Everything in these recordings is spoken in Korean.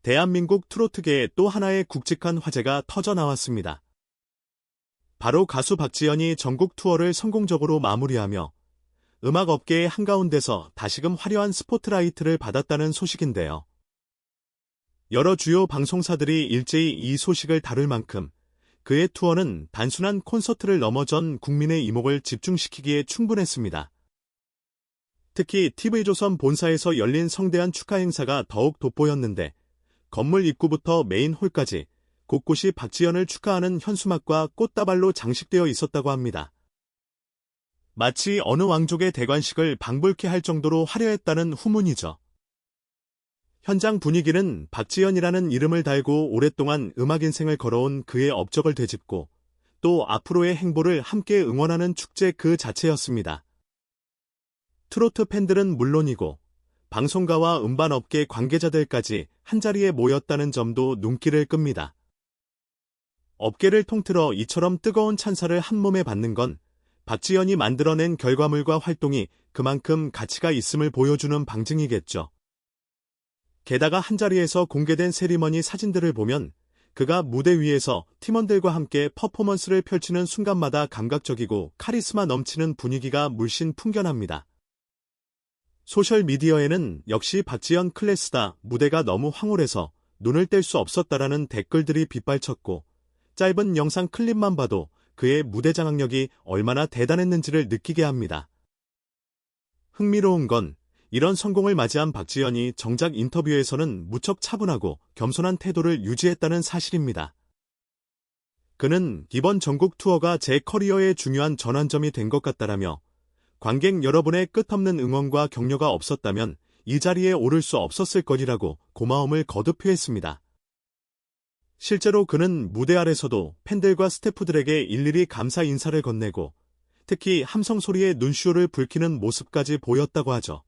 대한민국 트로트계에 또 하나의 굵직한 화제가 터져 나왔습니다. 바로 가수 박지현이 전국 투어를 성공적으로 마무리하며 음악업계의 한가운데서 다시금 화려한 스포트라이트를 받았다는 소식인데요. 여러 주요 방송사들이 일제히 이 소식을 다룰 만큼 그의 투어는 단순한 콘서트를 넘어 전 국민의 이목을 집중시키기에 충분했습니다. 특히 TV조선 본사에서 열린 성대한 축하 행사가 더욱 돋보였는데 건물 입구부터 메인 홀까지 곳곳이 박지현을 축하하는 현수막과 꽃다발로 장식되어 있었다고 합니다. 마치 어느 왕족의 대관식을 방불케 할 정도로 화려했다는 후문이죠. 현장 분위기는 박지현이라는 이름을 달고 오랫동안 음악 인생을 걸어온 그의 업적을 되짚고 또 앞으로의 행보를 함께 응원하는 축제 그 자체였습니다. 트로트 팬들은 물론이고 방송가와 음반업계 관계자들까지 한자리에 모였다는 점도 눈길을 끕니다. 업계를 통틀어 이처럼 뜨거운 찬사를 한몸에 받는 건 박지현이 만들어낸 결과물과 활동이 그만큼 가치가 있음을 보여주는 방증이겠죠. 게다가 한자리에서 공개된 세리머니 사진들을 보면 그가 무대 위에서 팀원들과 함께 퍼포먼스를 펼치는 순간마다 감각적이고 카리스마 넘치는 분위기가 물씬 풍겨납니다. 소셜미디어에는 역시 박지현 클래스다, 무대가 너무 황홀해서 눈을 뗄 수 없었다라는 댓글들이 빗발쳤고 짧은 영상 클립만 봐도 그의 무대 장악력이 얼마나 대단했는지를 느끼게 합니다. 흥미로운 건 이런 성공을 맞이한 박지현이 정작 인터뷰에서는 무척 차분하고 겸손한 태도를 유지했다는 사실입니다. 그는 이번 전국 투어가 제 커리어의 중요한 전환점이 된 것 같다라며 관객 여러분의 끝없는 응원과 격려가 없었다면 이 자리에 오를 수 없었을 거리라고 고마움을 거듭 표했습니다. 실제로 그는 무대 아래서도 팬들과 스태프들에게 일일이 감사 인사를 건네고 특히 함성 소리에 눈시울을 붉히는 모습까지 보였다고 하죠.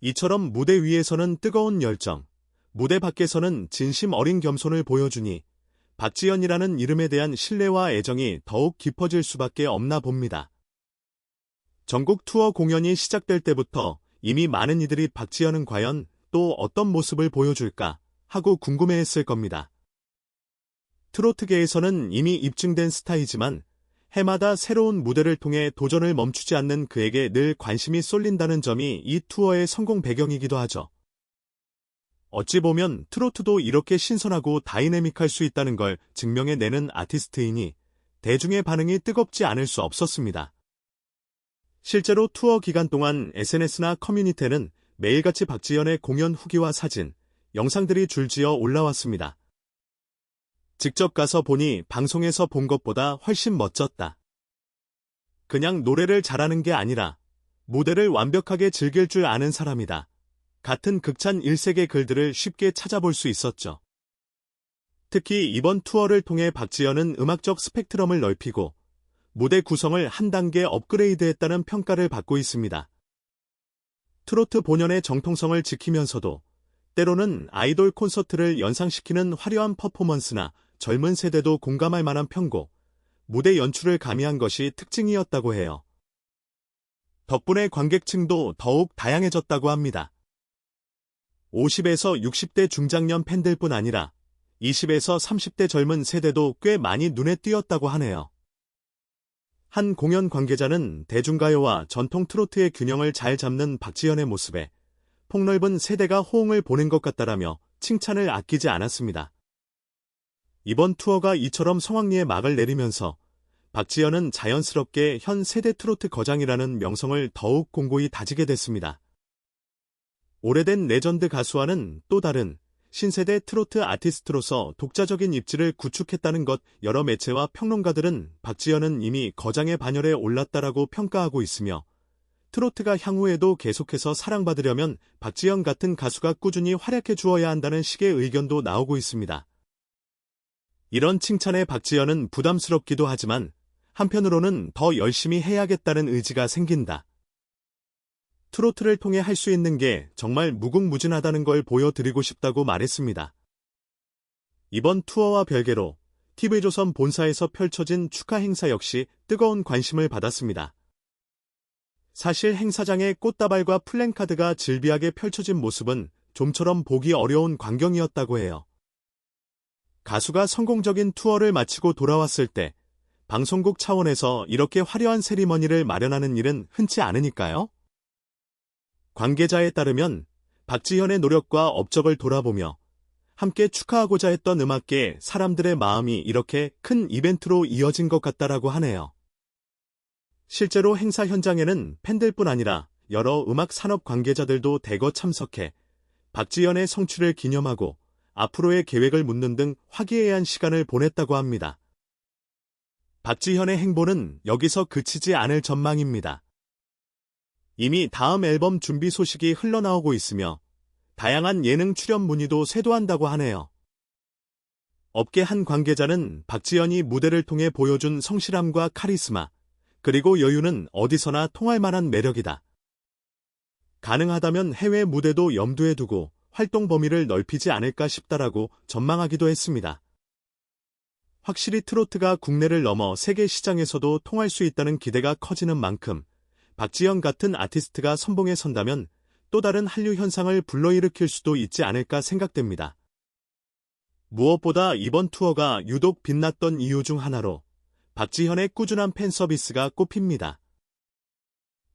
이처럼 무대 위에서는 뜨거운 열정, 무대 밖에서는 진심 어린 겸손을 보여주니 박지현이라는 이름에 대한 신뢰와 애정이 더욱 깊어질 수밖에 없나 봅니다. 전국 투어 공연이 시작될 때부터 이미 많은 이들이 박지현은 과연 또 어떤 모습을 보여줄까 하고 궁금해했을 겁니다. 트로트계에서는 이미 입증된 스타이지만 해마다 새로운 무대를 통해 도전을 멈추지 않는 그에게 늘 관심이 쏠린다는 점이 이 투어의 성공 배경이기도 하죠. 어찌 보면 트로트도 이렇게 신선하고 다이내믹할 수 있다는 걸 증명해내는 아티스트이니 대중의 반응이 뜨겁지 않을 수 없었습니다. 실제로 투어 기간 동안 SNS나 커뮤니티에는 매일같이 박지현의 공연 후기와 사진, 영상들이 줄지어 올라왔습니다. 직접 가서 보니 방송에서 본 것보다 훨씬 멋졌다. 그냥 노래를 잘하는 게 아니라 무대를 완벽하게 즐길 줄 아는 사람이다. 같은 극찬 일색의 글들을 쉽게 찾아볼 수 있었죠. 특히 이번 투어를 통해 박지현은 음악적 스펙트럼을 넓히고 무대 구성을 한 단계 업그레이드했다는 평가를 받고 있습니다. 트로트 본연의 정통성을 지키면서도 때로는 아이돌 콘서트를 연상시키는 화려한 퍼포먼스나 젊은 세대도 공감할 만한 편곡, 무대 연출을 가미한 것이 특징이었다고 해요. 덕분에 관객층도 더욱 다양해졌다고 합니다. 50에서 60대 중장년 팬들뿐 아니라 20에서 30대 젊은 세대도 꽤 많이 눈에 띄었다고 하네요. 한 공연 관계자는 대중가요와 전통 트로트의 균형을 잘 잡는 박지현의 모습에 폭넓은 세대가 호응을 보낸 것 같다라며 칭찬을 아끼지 않았습니다. 이번 투어가 이처럼 성황리에 막을 내리면서 박지현은 자연스럽게 현 세대 트로트 거장이라는 명성을 더욱 공고히 다지게 됐습니다. 오래된 레전드 가수와는 또 다른 신세대 트로트 아티스트로서 독자적인 입지를 구축했다는 것, 여러 매체와 평론가들은 박지현은 이미 거장의 반열에 올랐다라고 평가하고 있으며 트로트가 향후에도 계속해서 사랑받으려면 박지현 같은 가수가 꾸준히 활약해 주어야 한다는 식의 의견도 나오고 있습니다. 이런 칭찬에 박지현은 부담스럽기도 하지만 한편으로는 더 열심히 해야겠다는 의지가 생긴다. 트로트를 통해 할 수 있는 게 정말 무궁무진하다는 걸 보여드리고 싶다고 말했습니다. 이번 투어와 별개로 TV조선 본사에서 펼쳐진 축하 행사 역시 뜨거운 관심을 받았습니다. 사실 행사장에 꽃다발과 플랜카드가 즐비하게 펼쳐진 모습은 좀처럼 보기 어려운 광경이었다고 해요. 가수가 성공적인 투어를 마치고 돌아왔을 때 방송국 차원에서 이렇게 화려한 세리머니를 마련하는 일은 흔치 않으니까요. 관계자에 따르면 박지현의 노력과 업적을 돌아보며 함께 축하하고자 했던 음악계 사람들의 마음이 이렇게 큰 이벤트로 이어진 것 같다라고 하네요. 실제로 행사 현장에는 팬들뿐 아니라 여러 음악 산업 관계자들도 대거 참석해 박지현의 성취를 기념하고 앞으로의 계획을 묻는 등 화기애애한 시간을 보냈다고 합니다. 박지현의 행보는 여기서 그치지 않을 전망입니다. 이미 다음 앨범 준비 소식이 흘러나오고 있으며 다양한 예능 출연 문의도 쇄도한다고 하네요. 업계 한 관계자는 박지현이 무대를 통해 보여준 성실함과 카리스마, 그리고 여유는 어디서나 통할 만한 매력이다. 가능하다면 해외 무대도 염두에 두고 활동 범위를 넓히지 않을까 싶다라고 전망하기도 했습니다. 확실히 트로트가 국내를 넘어 세계 시장에서도 통할 수 있다는 기대가 커지는 만큼 박지현 같은 아티스트가 선봉에 선다면 또 다른 한류 현상을 불러일으킬 수도 있지 않을까 생각됩니다. 무엇보다 이번 투어가 유독 빛났던 이유 중 하나로 박지현의 꾸준한 팬 서비스가 꼽힙니다.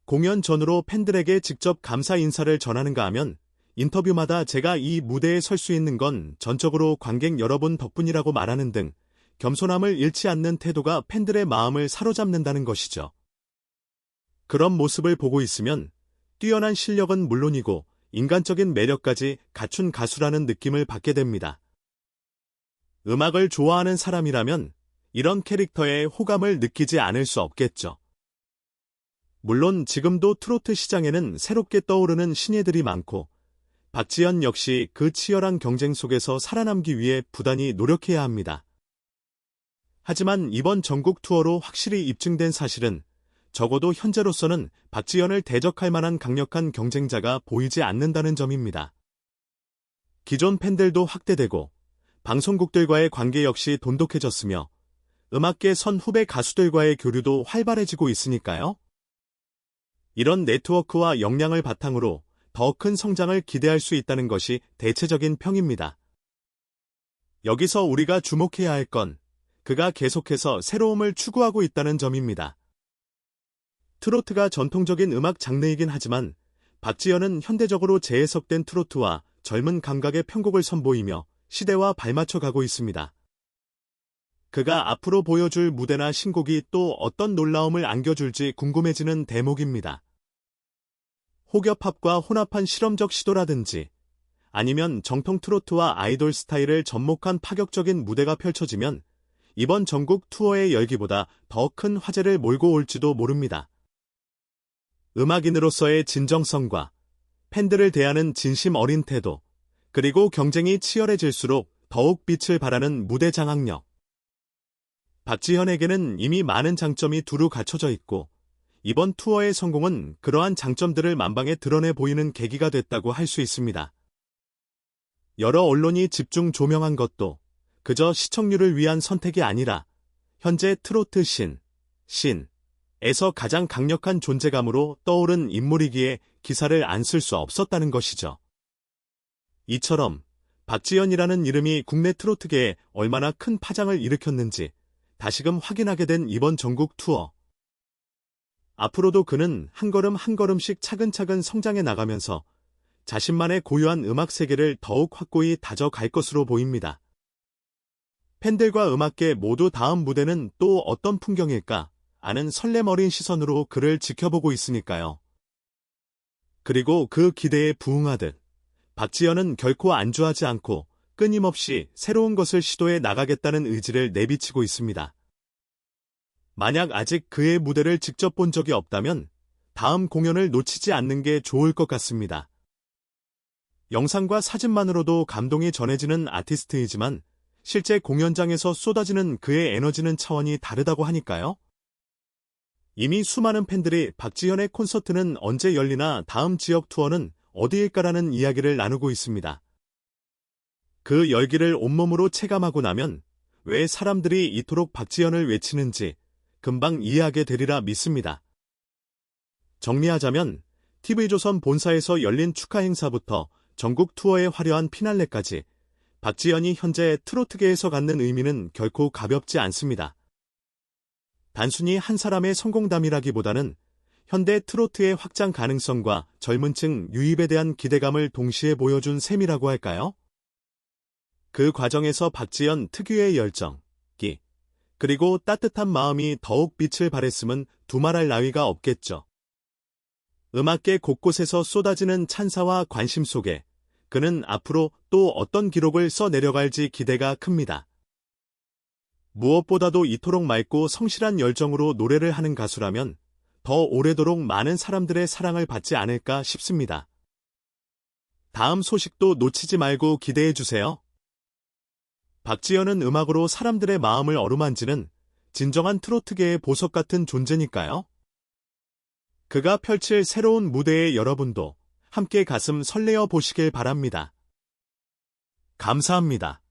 공연 전후로 팬들에게 직접 감사 인사를 전하는가 하면 인터뷰마다 제가 이 무대에 설 수 있는 건 전적으로 관객 여러분 덕분이라고 말하는 등 겸손함을 잃지 않는 태도가 팬들의 마음을 사로잡는다는 것이죠. 그런 모습을 보고 있으면 뛰어난 실력은 물론이고 인간적인 매력까지 갖춘 가수라는 느낌을 받게 됩니다. 음악을 좋아하는 사람이라면 이런 캐릭터에 호감을 느끼지 않을 수 없겠죠. 물론 지금도 트로트 시장에는 새롭게 떠오르는 신예들이 많고 박지현 역시 그 치열한 경쟁 속에서 살아남기 위해 부단히 노력해야 합니다. 하지만 이번 전국 투어로 확실히 입증된 사실은 적어도 현재로서는 박지현을 대적할 만한 강력한 경쟁자가 보이지 않는다는 점입니다. 기존 팬들도 확대되고 방송국들과의 관계 역시 돈독해졌으며 음악계 선후배 가수들과의 교류도 활발해지고 있으니까요. 이런 네트워크와 역량을 바탕으로 더 큰 성장을 기대할 수 있다는 것이 대체적인 평입니다. 여기서 우리가 주목해야 할 건 그가 계속해서 새로움을 추구하고 있다는 점입니다. 트로트가 전통적인 음악 장르이긴 하지만 박지현은 현대적으로 재해석된 트로트와 젊은 감각의 편곡을 선보이며 시대와 발맞춰 가고 있습니다. 그가 앞으로 보여줄 무대나 신곡이 또 어떤 놀라움을 안겨줄지 궁금해지는 대목입니다. 혹여팝과 혼합한 실험적 시도라든지 아니면 정통 트로트와 아이돌 스타일을 접목한 파격적인 무대가 펼쳐지면 이번 전국 투어의 열기보다 더 큰 화제를 몰고 올지도 모릅니다. 음악인으로서의 진정성과 팬들을 대하는 진심 어린 태도, 그리고 경쟁이 치열해질수록 더욱 빛을 발하는 무대 장악력. 박지현에게는 이미 많은 장점이 두루 갖춰져 있고 이번 투어의 성공은 그러한 장점들을 만방에 드러내 보이는 계기가 됐다고 할 수 있습니다. 여러 언론이 집중 조명한 것도 그저 시청률을 위한 선택이 아니라 현재 트로트 신에서 가장 강력한 존재감으로 떠오른 인물이기에 기사를 안 쓸 수 없었다는 것이죠. 이처럼 박지현이라는 이름이 국내 트로트계에 얼마나 큰 파장을 일으켰는지 다시금 확인하게 된 이번 전국 투어. 앞으로도 그는 한 걸음 한 걸음씩 차근차근 성장해 나가면서 자신만의 고유한 음악 세계를 더욱 확고히 다져갈 것으로 보입니다. 팬들과 음악계 모두 다음 무대는 또 어떤 풍경일까 하는 설렘 어린 시선으로 그를 지켜보고 있으니까요. 그리고 그 기대에 부응하듯 박지현은 결코 안주하지 않고 끊임없이 새로운 것을 시도해 나가겠다는 의지를 내비치고 있습니다. 만약 아직 그의 무대를 직접 본 적이 없다면 다음 공연을 놓치지 않는 게 좋을 것 같습니다. 영상과 사진만으로도 감동이 전해지는 아티스트이지만 실제 공연장에서 쏟아지는 그의 에너지는 차원이 다르다고 하니까요. 이미 수많은 팬들이 박지현의 콘서트는 언제 열리나 다음 지역 투어는 어디일까라는 이야기를 나누고 있습니다. 그 열기를 온몸으로 체감하고 나면 왜 사람들이 이토록 박지현을 외치는지 금방 이해하게 되리라 믿습니다. 정리하자면 TV조선 본사에서 열린 축하 행사부터 전국 투어의 화려한 피날레까지 박지연이 현재 트로트계에서 갖는 의미는 결코 가볍지 않습니다. 단순히 한 사람의 성공담이라기보다는 현대 트로트의 확장 가능성과 젊은 층 유입에 대한 기대감을 동시에 보여준 셈이라고 할까요? 그 과정에서 박지연 특유의 열정, 기, 그리고 따뜻한 마음이 더욱 빛을 발했음은 두말할 나위가 없겠죠. 음악계 곳곳에서 쏟아지는 찬사와 관심 속에 그는 앞으로 또 어떤 기록을 써내려갈지 기대가 큽니다. 무엇보다도 이토록 맑고 성실한 열정으로 노래를 하는 가수라면 더 오래도록 많은 사람들의 사랑을 받지 않을까 싶습니다. 다음 소식도 놓치지 말고 기대해주세요. 박지연은 음악으로 사람들의 마음을 어루만지는 진정한 트로트계의 보석 같은 존재니까요. 그가 펼칠 새로운 무대에 여러분도 함께 가슴 설레어 보시길 바랍니다. 감사합니다.